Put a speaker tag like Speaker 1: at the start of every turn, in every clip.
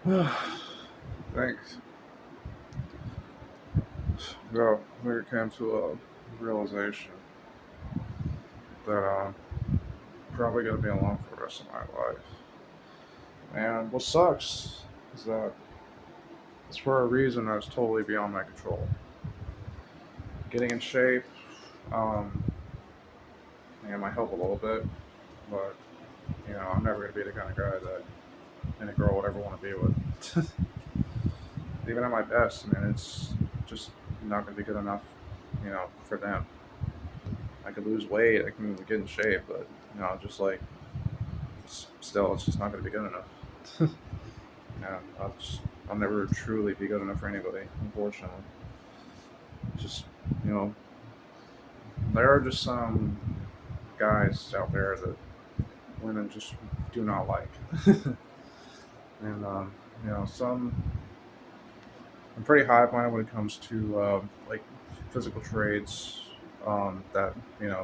Speaker 1: Thanks. Well, I think it came to a realization that I'm probably going to be alone for the rest of my life. And what sucks is that it's for a reason that's totally beyond my control. Getting in shape, um, it might help a little bit, but I'm never going to be the kind of guy that any girl would ever want to be with. Even at my best, man, it's just not going to be good enough, for them. I could lose weight, I can get in shape, but just like still, it's just not going to be good enough. I'll never truly be good enough for anybody, unfortunately. Just you know, there are just some guys out there that women just do not like, and some. I'm pretty high minded when it comes to like physical traits that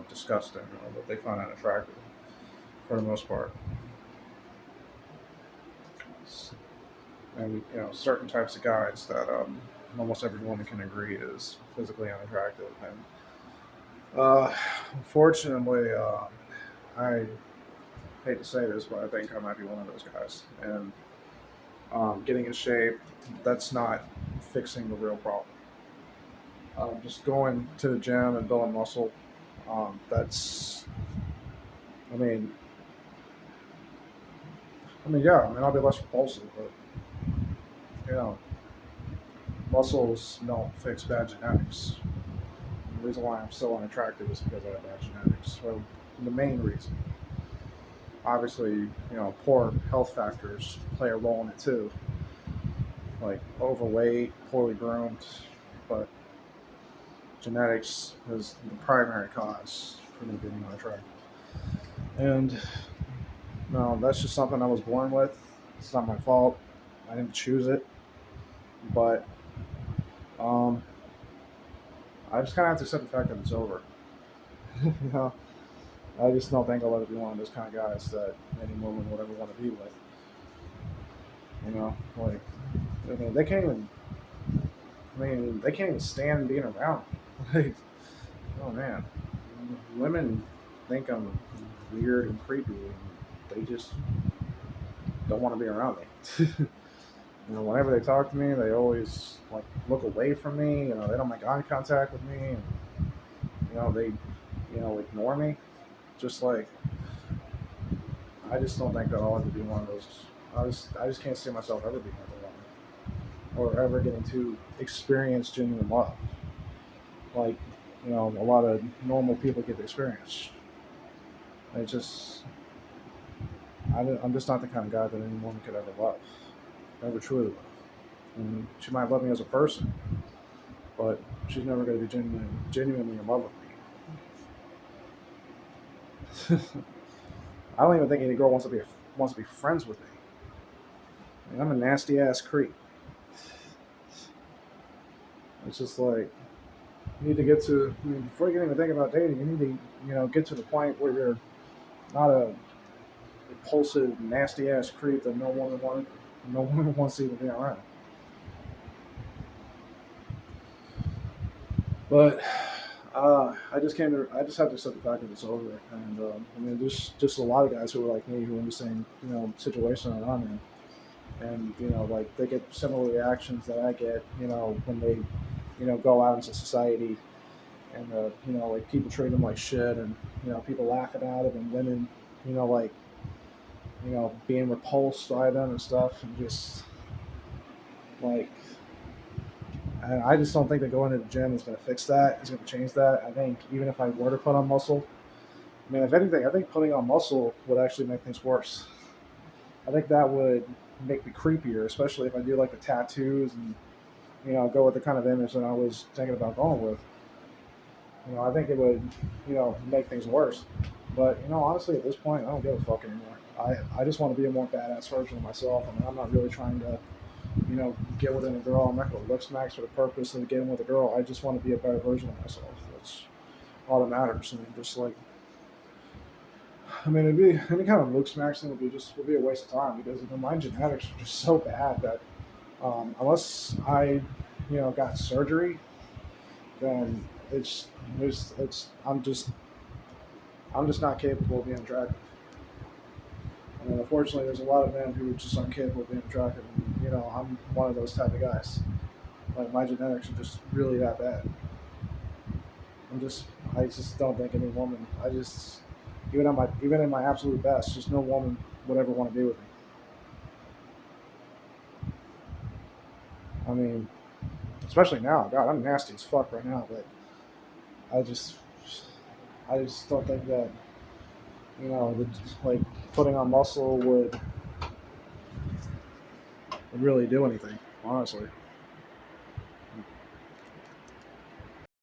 Speaker 1: disgusting or that they find unattractive for the most part. And certain types of guys that almost every woman can agree is physically unattractive. And unfortunately, I hate to say this, but I think I might be one of those guys. And getting in shape, that's not fixing the real problem. Just going to the gym and building muscle, that's, I mean, yeah, I'll be less repulsive, but you know, muscles don't fix bad genetics. The reason why I'm so unattractive is because I have bad genetics. So the main reason, obviously, poor health factors play a role in it too, like overweight, poorly groomed, but genetics is the primary cause for me being unattractive. And no, that's just something I was born with. It's not my fault. I didn't choose it, but um, I just kind of have to accept the fact that it's over. you know, I just don't think I'll ever be one of those kind of guys that any woman would ever want to be with. Like they can't even. They can't even stand being around. Like, oh man, women think I'm weird and creepy, and they just don't want to be around me. Whenever they talk to me, they always like look away from me. They don't make eye contact with me, and they, ignore me. Just like I just don't think that I'll ever be one of those. I just can't see myself ever being with a woman or ever getting to experience genuine love, like a lot of normal people get to experience. It's just I'm just not the kind of guy that any woman could ever love, ever truly love. And she might love me as a person, but she's never going to be genuinely in love with me. I don't even think any girl wants to be friends with me. I'm a nasty ass creep. It's just like you need to get to before you can even think about dating. You need to get to the point where you're not a repulsive, nasty ass creep that no woman wants to even be around. But I just have to accept the fact that it's over. And there's just a lot of guys who are like me who are in the same situation that I'm in, and like they get similar reactions that I get, when they go out into society, and like people treat them like shit, and people laughing at them, and women, like being repulsed by them and stuff, and just like I just don't think that going to the gym is going to fix that. It's going to change that. I think even if I were to put on muscle, if anything, I think putting on muscle would actually make things worse. I think that would make me creepier, especially if I do like the tattoos and go with the kind of image that I was thinking about going with. I think it would make things worse. But honestly, at this point, I don't give a fuck anymore. I just want to be a more badass version of myself. I'm not really trying to get within a girl. I'm not going to look smacks for the purpose of getting with a girl. I just want to be a better version of myself. That's all that matters. And just like I mean, it'd be any kind of looks maxing would be a waste of time because my genetics are just so bad that unless I, got surgery, then it's I'm just not capable of being attractive. I mean, unfortunately, there's a lot of men who just aren't capable of being attractive. And, I'm one of those type of guys. Like my genetics are just really that bad. I just don't think any woman. Even in my absolute best, just no woman would ever want to be with me. I mean, especially now. God, I'm nasty as fuck right now, but I just, I just don't think that like putting on muscle would really do anything. Honestly.